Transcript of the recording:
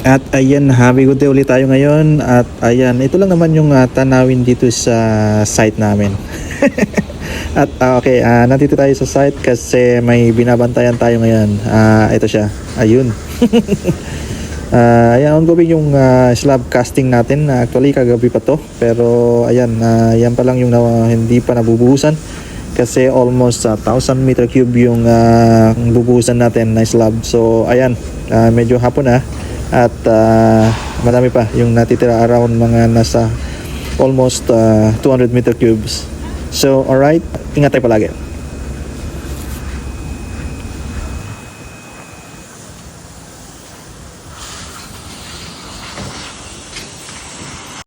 At ayan, happy good day ulit tayo ngayon. At ayan, ito lang naman yung tanawin dito sa site namin. At okay, nandito tayo sa site kasi may binabantayan tayo ngayon. Ito siya, ayun. Ayan, ongoing yung slab casting natin. Actually, kagabi pa to. Pero ayan, yan pa lang yung hindi pa nabubuhusan. Kasi almost 1,000 meter cube yung bubuhusan natin na slab. So ayan, medyo hapon na. At marami pa yung natitira, around mga nasa almost 200 meter cubes. So alright, ingat tayo palagi.